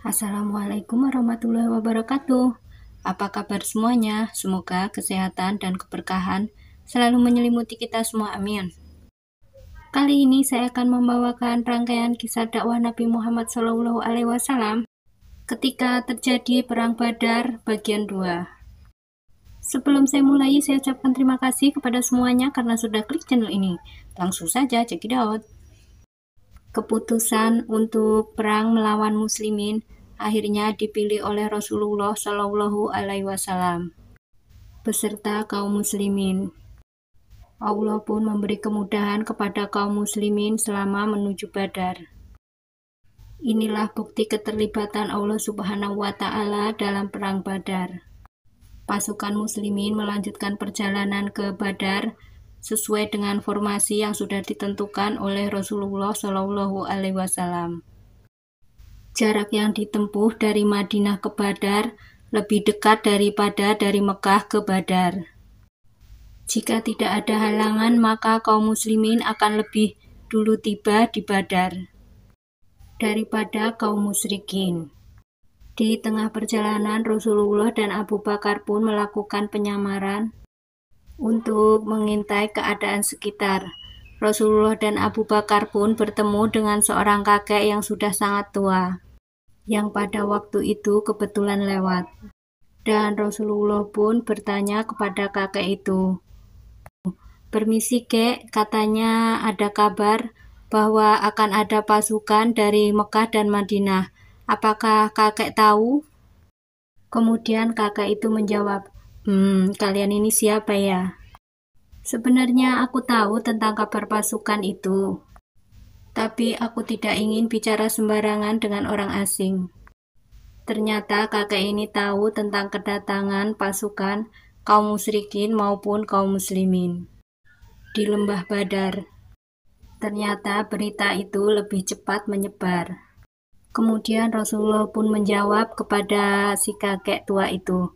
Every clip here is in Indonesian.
Assalamualaikum warahmatullahi wabarakatuh. Apa kabar semuanya? Semoga kesehatan dan keberkahan selalu menyelimuti kita semua, amin. Kali ini saya akan membawakan rangkaian kisah dakwah Nabi Muhammad SAW ketika terjadi Perang Badar bagian 2. Sebelum saya mulai, saya ucapkan terima kasih kepada semuanya karena sudah klik channel ini. Langsung saja check it out. Keputusan untuk perang melawan muslimin akhirnya dipilih oleh Rasulullah Shallallahu Alaihi Wasallam beserta kaum muslimin. Allah pun memberi kemudahan kepada kaum muslimin selama menuju Badar. Inilah bukti keterlibatan Allah Subhanahu wa Ta'ala dalam perang Badar. Pasukan muslimin melanjutkan perjalanan ke Badar sesuai dengan formasi yang sudah ditentukan oleh Rasulullah Shallallahu Alaihi Wasallam. Jarak yang ditempuh dari Madinah ke Badar lebih dekat daripada dari Mekah ke Badar. Jika tidak ada halangan, maka kaum muslimin akan lebih dulu tiba di Badar daripada kaum musyrikin. Di tengah perjalanan, Rasulullah dan Abu Bakar pun melakukan penyamaran untuk mengintai keadaan sekitar. Rasulullah dan Abu Bakar pun bertemu dengan seorang kakek yang sudah sangat tua, yang pada waktu itu kebetulan lewat. Dan Rasulullah pun bertanya kepada kakek itu, "Permisi kek, katanya ada kabar bahwa akan ada pasukan dari Mekah dan Madinah. Apakah kakek tahu?" Kemudian kakek itu menjawab, "Kalian ini siapa ya? Sebenarnya aku tahu tentang kabar pasukan itu, tapi aku tidak ingin bicara sembarangan dengan orang asing." Ternyata kakek ini tahu tentang kedatangan pasukan kaum musyrikin maupun kaum muslimin di lembah Badar. Ternyata berita itu lebih cepat menyebar. Kemudian Rasulullah pun menjawab kepada si kakek tua itu,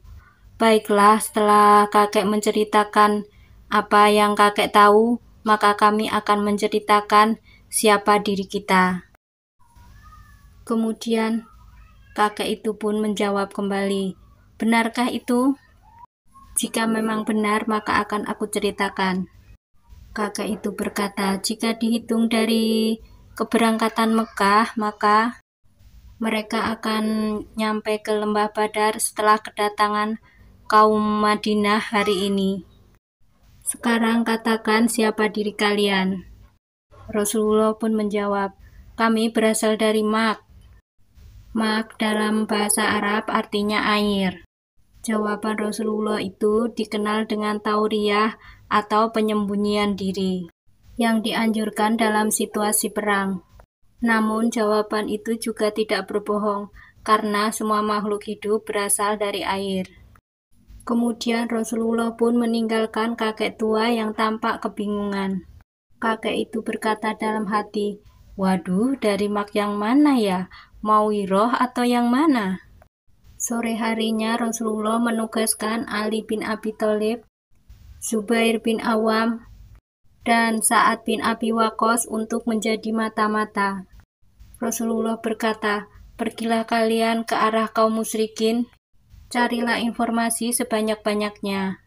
"Baiklah, setelah kakek menceritakan apa yang kakek tahu, maka kami akan menceritakan siapa diri kita." Kemudian kakek itu pun menjawab kembali, "Benarkah itu? Jika memang benar, maka akan aku ceritakan." Kakek itu berkata, "Jika dihitung dari keberangkatan Mekah, maka mereka akan nyampe ke lembah Badar setelah kedatangan kaum Madinah hari ini. Sekarang katakan siapa diri kalian." Rasulullah pun menjawab, "Kami berasal dari Mak." Mak dalam bahasa Arab artinya air. Jawaban Rasulullah itu dikenal dengan tauriyah atau penyembunyian diri yang dianjurkan dalam situasi perang. Namun jawaban itu juga tidak berbohong karena semua makhluk hidup berasal dari air. Kemudian Rasulullah pun meninggalkan kakek tua yang tampak kebingungan. Kakek itu berkata dalam hati, "Waduh, dari Mak yang mana ya? Mau Wiroh atau yang mana?" Sore harinya Rasulullah menugaskan Ali bin Abi Thalib, Zubair bin Awam, dan Sa'ad bin Abi Waqqas untuk menjadi mata-mata. Rasulullah berkata, "Pergilah kalian ke arah kaum musyrikin, carilah informasi sebanyak-banyaknya,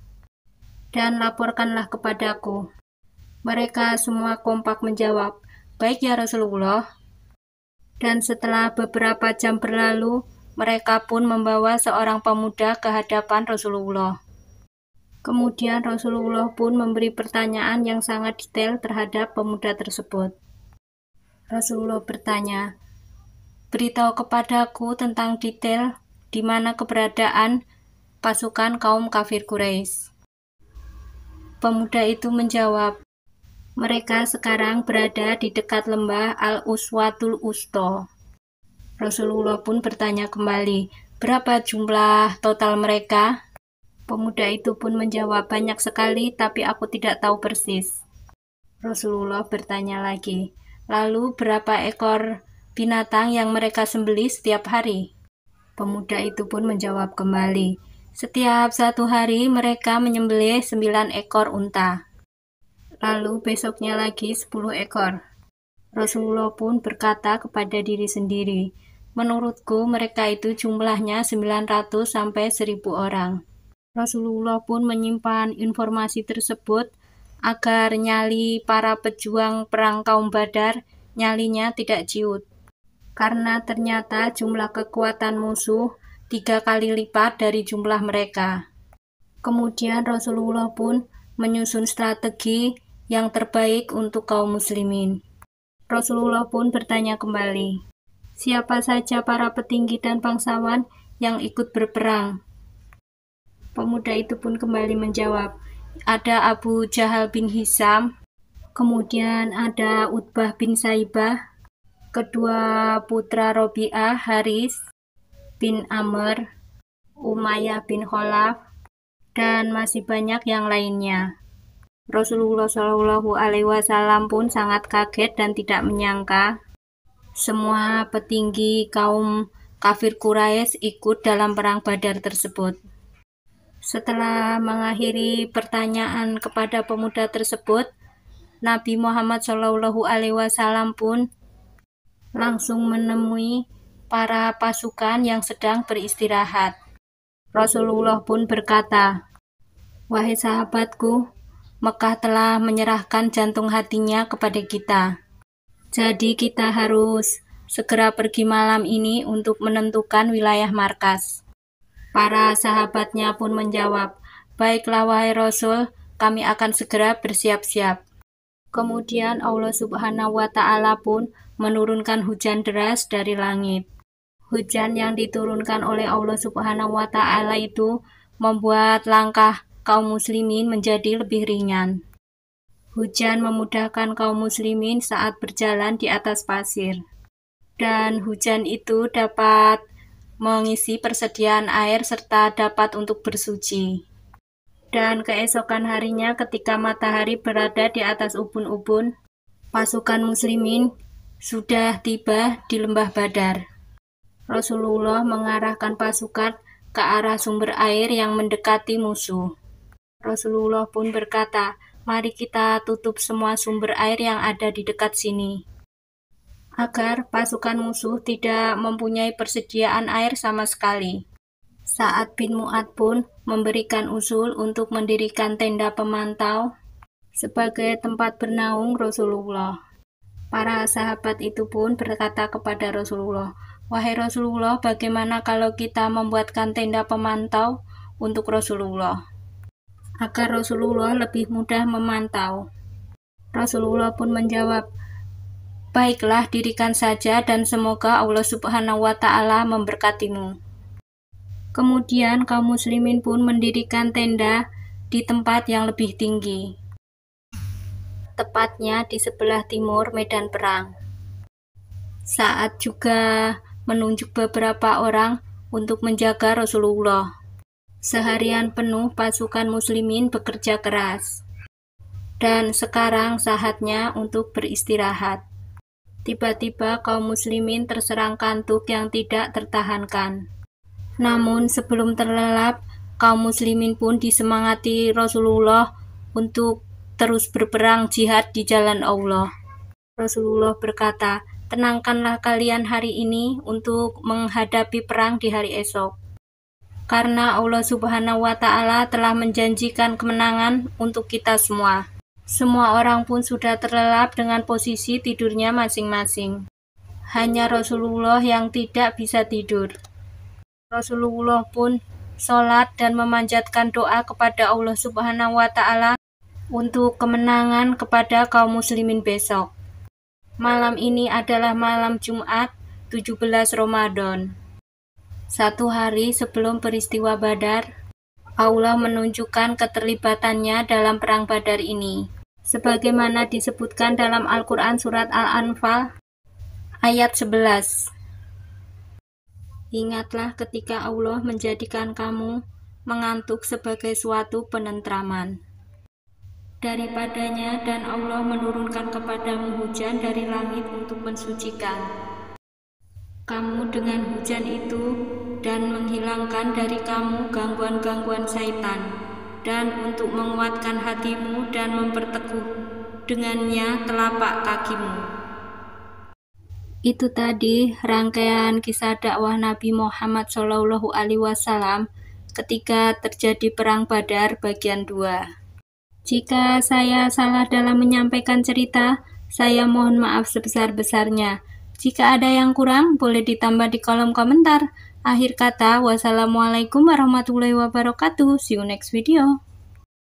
dan laporkanlah kepadaku." Mereka semua kompak menjawab, "Baik ya Rasulullah." Dan setelah beberapa jam berlalu, mereka pun membawa seorang pemuda ke hadapan Rasulullah. Kemudian Rasulullah pun memberi pertanyaan yang sangat detail terhadap pemuda tersebut. Rasulullah bertanya, "Beritahu kepadaku tentang detail di mana keberadaan pasukan kaum kafir Quraisy." Pemuda itu menjawab, "Mereka sekarang berada di dekat lembah Al-Uswatul Usto." Rasulullah pun bertanya kembali, "Berapa jumlah total mereka?" Pemuda itu pun menjawab, "Banyak sekali, tapi aku tidak tahu persis." Rasulullah bertanya lagi, "Lalu berapa ekor binatang yang mereka sembelih setiap hari?" Pemuda itu pun menjawab kembali, "Setiap satu hari mereka menyembelih 9 ekor unta. Lalu besoknya lagi 10 ekor. Rasulullah pun berkata kepada diri sendiri, Menurutku mereka itu jumlahnya 900 sampai 1000 orang. Rasulullah pun menyimpan informasi tersebut agar nyali para pejuang perang kaum Badar nyalinya tidak ciut. Karena ternyata jumlah kekuatan musuh 3 kali lipat dari jumlah mereka. Kemudian Rasulullah pun menyusun strategi yang terbaik untuk kaum muslimin. Rasulullah pun bertanya kembali, siapa saja para petinggi dan bangsawan yang ikut berperang? Pemuda itu pun kembali menjawab, ada Abu Jahal bin Hisham, kemudian ada Utbah bin Saibah, kedua putra Robi'ah, Haris bin Amr, Umayyah bin Khalaf, dan masih banyak yang lainnya. Rasulullah Shallallahu Alaihi Wasallam pun sangat kaget dan tidak menyangka semua petinggi kaum kafir Quraisy ikut dalam perang Badar tersebut. Setelah mengakhiri pertanyaan kepada pemuda tersebut, Nabi Muhammad Shallallahu Alaihi Wasallam pun langsung menemui para pasukan yang sedang beristirahat. Rasulullah pun berkata, wahai sahabatku, Mekah telah menyerahkan jantung hatinya kepada kita. Jadi kita harus segera pergi malam ini untuk menentukan wilayah markas. Para sahabatnya pun menjawab, baiklah wahai Rasul, kami akan segera bersiap-siap. Kemudian Allah Subhanahu wa Ta'ala pun menurunkan hujan deras dari langit. Hujan yang diturunkan oleh Allah Subhanahu wa Ta'ala itu membuat langkah kaum muslimin menjadi lebih ringan. Hujan memudahkan kaum muslimin saat berjalan di atas pasir. Dan hujan itu dapat mengisi persediaan air serta dapat untuk bersuci. Dan keesokan harinya ketika matahari berada di atas ubun-ubun, pasukan muslimin sudah tiba di lembah Badar. Rasulullah mengarahkan pasukan ke arah sumber air yang mendekati musuh. Rasulullah pun berkata, mari kita tutup semua sumber air yang ada di dekat sini, agar pasukan musuh tidak mempunyai persediaan air sama sekali. Sa'ad bin Mu'adz pun memberikan usul untuk mendirikan tenda pemantau sebagai tempat bernaung Rasulullah. Para sahabat itu pun berkata kepada Rasulullah, wahai Rasulullah, bagaimana kalau kita membuatkan tenda pemantau untuk Rasulullah, agar Rasulullah lebih mudah memantau? Rasulullah pun menjawab, baiklah, dirikan saja dan semoga Allah Subhanahu wa Ta'ala memberkatimu. Kemudian kaum muslimin pun mendirikan tenda di tempat yang lebih tinggi, tepatnya di sebelah timur medan perang. Sa'ad juga menunjuk beberapa orang untuk menjaga Rasulullah. Seharian penuh pasukan muslimin bekerja keras. Dan sekarang saatnya untuk beristirahat. Tiba-tiba kaum muslimin terserang kantuk yang tidak tertahankan. Namun sebelum terlelap, kaum muslimin pun disemangati Rasulullah untuk terus berperang jihad di jalan Allah. Rasulullah berkata, tenangkanlah kalian hari ini untuk menghadapi perang di hari esok. Karena Allah Subhanahu wa Ta'ala telah menjanjikan kemenangan untuk kita semua. Semua orang pun sudah terlelap dengan posisi tidurnya masing-masing. Hanya Rasulullah yang tidak bisa tidur. Rasulullah pun sholat dan memanjatkan doa kepada Allah Subhanahu wa Ta'ala untuk kemenangan kepada kaum muslimin besok. Malam ini adalah malam Jumat 17 Ramadan. 1 hari sebelum peristiwa Badar, Allah menunjukkan keterlibatannya dalam perang Badar ini. Sebagaimana disebutkan dalam Al-Quran surat Al-Anfal ayat 11. Ingatlah ketika Allah menjadikan kamu mengantuk sebagai suatu penentraman daripadanya, dan Allah menurunkan kepadamu hujan dari langit untuk mensucikan kamu dengan hujan itu dan menghilangkan dari kamu gangguan-gangguan syaitan, dan untuk menguatkan hatimu dan memperteguh dengannya telapak kakimu. Itu tadi rangkaian kisah dakwah Nabi Muhammad SAW ketika terjadi Perang Badar bagian 2. Jika saya salah dalam menyampaikan cerita, saya mohon maaf sebesar-besarnya. Jika ada yang kurang, boleh ditambah di kolom komentar. Akhir kata, wassalamualaikum warahmatullahi wabarakatuh. See you next video.